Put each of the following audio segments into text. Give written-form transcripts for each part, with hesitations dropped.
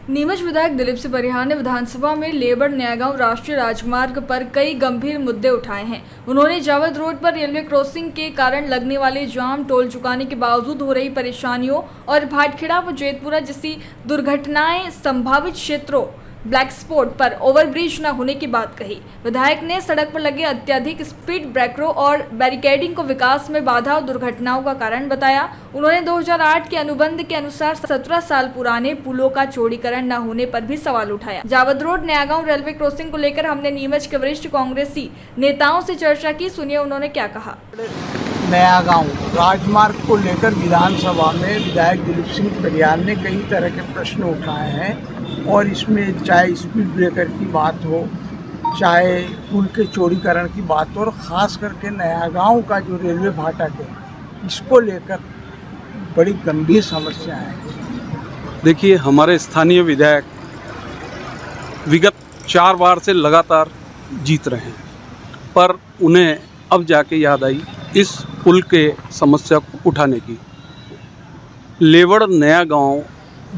नीमच विधायक दिलीप सिंह परिहार ने विधानसभा में लेबर नयागांव राष्ट्रीय राजमार्ग पर कई गंभीर मुद्दे उठाए हैं। उन्होंने जावद रोड पर रेलवे क्रॉसिंग के कारण लगने वाले जाम, टोल चुकाने के बावजूद हो रही परेशानियों और भाटखेड़ा व जैतपुरा जैसी दुर्घटनाएं संभावित क्षेत्रों ब्लैक स्पॉट पर ओवरब्रिज न होने की बात कही। विधायक ने सड़क पर लगे अत्यधिक स्पीड ब्रेकरों और बैरिकेडिंग को विकास में बाधा और दुर्घटनाओं का कारण बताया। उन्होंने 2008 के अनुबंध के अनुसार 17 साल पुराने पुलों का चौड़ीकरण न होने पर भी सवाल उठाया। Jawad road Nayagaon railway crossing को लेकर हमने नीमच के वरिष्ठ कांग्रेसी नेताओं से चर्चा की। सुनिए उन्होंने क्या कहा। नयागांव राजमार्ग को लेकर विधानसभा में विधायक दिलीप सिंह परिहार ने कई तरह के प्रश्न उठाए हैं और इसमें चाहे स्पीड ब्रेकर की बात हो, चाहे पुल के चौड़ीकरण की बात हो, और ख़ास करके नयागांव का जो रेलवे फाटक है इसको लेकर बड़ी गंभीर समस्या है। देखिए, हमारे स्थानीय विधायक विगत 4 बार से लगातार जीत रहे हैं, पर उन्हें अब जाके याद आई इस पुल के समस्या को उठाने की। लेवड़ नया गांव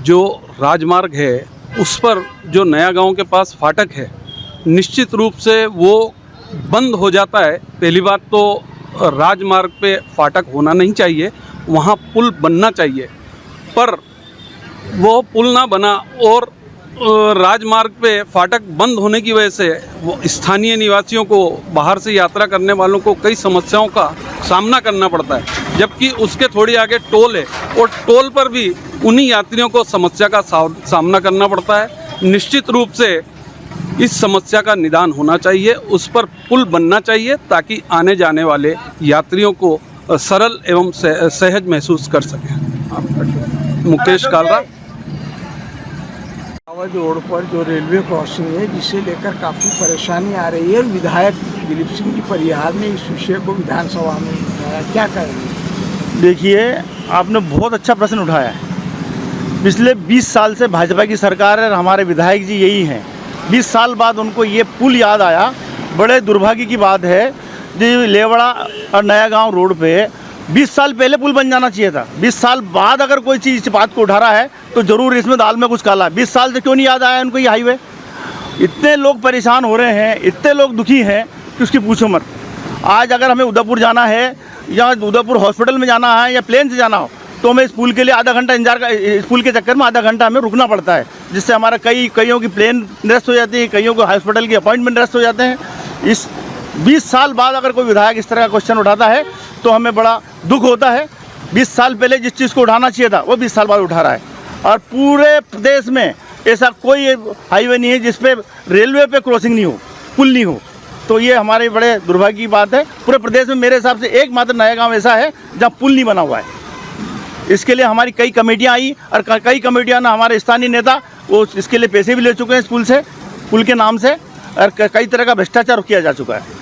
जो राजमार्ग है उस पर जो नया गांव के पास फाटक है, निश्चित रूप से वो बंद हो जाता है। पहली बात तो राजमार्ग पे फाटक होना नहीं चाहिए, वहाँ पुल बनना चाहिए, पर वो पुल ना बना और राजमार्ग पे फाटक बंद होने की वजह से वो स्थानीय निवासियों को, बाहर से यात्रा करने वालों को कई समस्याओं का सामना करना पड़ता है। जबकि उसके थोड़ी आगे टोल है और टोल पर भी उन्हीं यात्रियों को समस्या का सामना करना पड़ता है। निश्चित रूप से इस समस्या का निदान होना चाहिए, उस पर पुल बनना चाहिए ताकि आने जाने वाले यात्रियों को सरल एवं सहज महसूस कर सकें। मुकेश कालरा। जावद रोड पर जो रेलवे क्रॉसिंग है जिसे लेकर काफ़ी परेशानी आ रही है, और विधायक दिलीप सिंह जी परिहार ने इस विषय को विधानसभा में उठाया, क्या करेंगे? देखिए, आपने बहुत अच्छा प्रश्न उठाया है। पिछले 20 साल से भाजपा की सरकार है और हमारे विधायक जी यही हैं। 20 साल बाद उनको ये पुल याद आया। बड़े दुर्भाग्य की बात है कि लेवड़ा और नयागांव रोड पे 20 साल पहले पुल बन जाना चाहिए था। 20 साल बाद अगर कोई चीज़ इस बात को उठा रहा है तो ज़रूर इसमें दाल में कुछ काला है। 20 साल से क्यों नहीं याद आया उनको ये हाईवे? इतने लोग परेशान हो रहे हैं, इतने लोग दुखी हैं कि उसकी पूछो मत। आज अगर हमें उदयपुर जाना है या उदयपुर हॉस्पिटल में जाना है या प्लेन से जाना हो तो हमें इस पुल के लिए आधा घंटा इस पुल के चक्कर में आधा घंटा हमें रुकना पड़ता है, जिससे हमारा कईयों की प्लेन रेस्ट हो जाती है, कईयों को हॉस्पिटल की अपॉइंटमेंट रेस्ट हो जाते हैं। इस 20 साल बाद अगर कोई विधायक इस तरह का क्वेश्चन उठाता है तो हमें बड़ा दुख होता है। 20 साल पहले जिस चीज़ को उठाना चाहिए था वो 20 साल बाद उठा रहा है। और पूरे प्रदेश में ऐसा कोई हाईवे नहीं है जिस पे रेलवे पे क्रॉसिंग नहीं हो, पुल नहीं हो। तो ये हमारे बड़े दुर्भाग्य की बात है। पूरे प्रदेश में मेरे हिसाब से एकमात्र नयागांव ऐसा है जहाँ पुल नहीं बना हुआ है। इसके लिए हमारी कई कमेटियाँ आई और कई कमेटियाँ ना हमारे स्थानीय नेता वो इसके लिए पैसे भी ले चुके हैं, इस पुल के नाम से, और कई तरह का भ्रष्टाचार किया जा चुका है।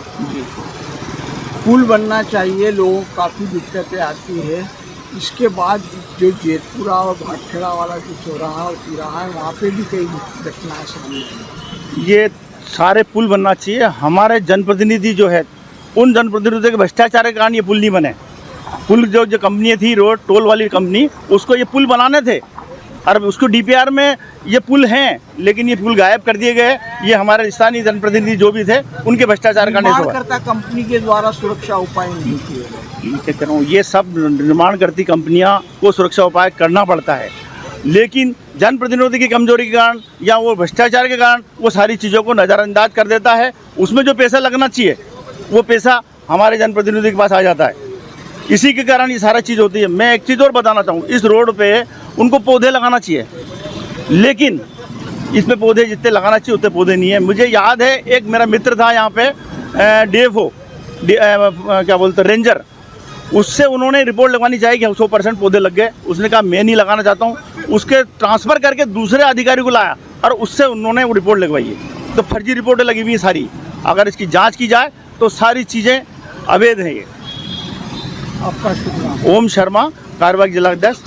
पुल बनना चाहिए, लोगों को काफ़ी दिक्कतें आती है। इसके बाद जो जैतपुरा और भाटखेड़ा वाला जो चौराहा और तिराहा है वहाँ पे भी कई घटनाएं सामने आई। ये सारे पुल बनना चाहिए। हमारे जनप्रतिनिधि जो है उन जनप्रतिनिधियों के भ्रष्टाचार के कारण ये पुल नहीं बने। पुल जो कंपनी थी रोड टोल वाली कंपनी, उसको ये पुल बनाने थे और उसको डीपीआर में ये पुल हैं, लेकिन ये पुल गायब कर दिए गए। ये हमारे स्थानीय जनप्रतिनिधि जो भी थे उनके भ्रष्टाचार का निर्माणकर्ता कंपनी के द्वारा सुरक्षा उपाय नहीं किए गए। ये सब निर्माण करती कंपनियां को सुरक्षा उपाय करना पड़ता है, लेकिन जनप्रतिनिधि की कमजोरी के कारण या वो भ्रष्टाचार के कारण वो सारी चीज़ों को नज़रअंदाज कर देता है। उसमें जो पैसा लगना चाहिए वो पैसा हमारे जनप्रतिनिधि के पास आ जाता है। इसी के कारण ये सारा चीज़ होती है। मैं एक चीज़ और बताना चाहूँ, इस रोड पे उनको पौधे लगाना चाहिए, लेकिन इसमें पौधे जितने लगाना चाहिए उतने पौधे नहीं है। मुझे याद है एक मेरा मित्र था यहाँ पे डीएफओ क्या बोलते रेंजर, उससे उन्होंने रिपोर्ट लगवानी चाहिए कि 100% पौधे लग गए। उसने कहा मैं नहीं लगाना चाहता हूँ। उसके ट्रांसफ़र करके दूसरे अधिकारी को लाया और उससे उन्होंने वो रिपोर्ट लगवाई है। तो फर्जी रिपोर्टें लगी हुई हैं सारी। अगर इसकी जाँच की जाए तो सारी चीज़ें अवैध हैं। ये आपका शुक्रिया। ओम शर्मा, कारवार जिला अध्यक्ष।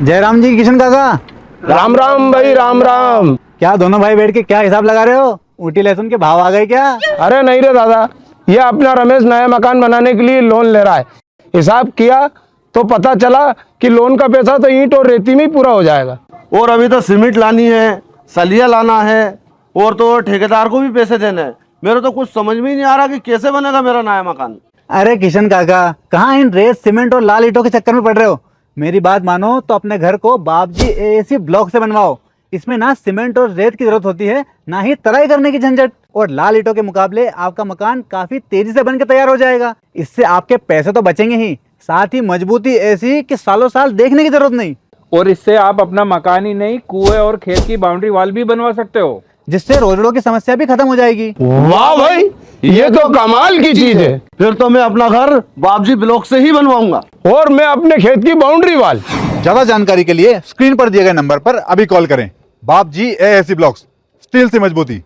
जयराम जी, किशन काका। राम राम भाई, राम राम। क्या दोनों भाई बैठ के क्या हिसाब लगा रहे हो? ऊटी लहसुन के भाव आ गए क्या? अरे नहीं रे दादा, ये अपना रमेश नया मकान बनाने के लिए लोन ले रहा है। हिसाब किया तो पता चला कि लोन का पैसा तो ईंट और रेती में ही पूरा हो जाएगा। और अभी तो सीमेंट लानी है, सलिया लाना है, और तो ठेकेदार को भी पैसे देने हैं। मेरे तो कुछ समझ में ही नहीं आ रहा कि कैसे बनेगा मेरा नया मकान। अरे किशन काका, कहाँ इन रेत सीमेंट और लाल ईंटों के चक्कर में पड़ रहे हो। मेरी बात मानो तो अपने घर को बाबजी एएसी ब्लॉक से बनवाओ। इसमें ना सीमेंट और रेत की जरूरत होती है, ना ही तराई करने की झंझट। और लाल ईंटों के मुकाबले आपका मकान काफी तेजी से बनकर तैयार हो जाएगा। इससे आपके पैसे तो बचेंगे ही, साथ ही मजबूती ऐसी कि सालों साल देखने की जरूरत नहीं। और इससे आप अपना मकान ही नहीं, कुएं और खेत की बाउंड्री वॉल भी बनवा सकते हो, जिससे रोजड़ों की समस्या भी खत्म हो जाएगी। वाह भाई, ये तो कमाल की चीज है। फिर तो मैं अपना घर बाबजी ब्लॉक से ही बनवाऊंगा। और मैं अपने खेत की बाउंड्री वाल। ज्यादा जानकारी के लिए स्क्रीन पर दिए गए नंबर पर अभी कॉल करें। बाबजी एएसी ब्लॉक्स, स्टील से मजबूती।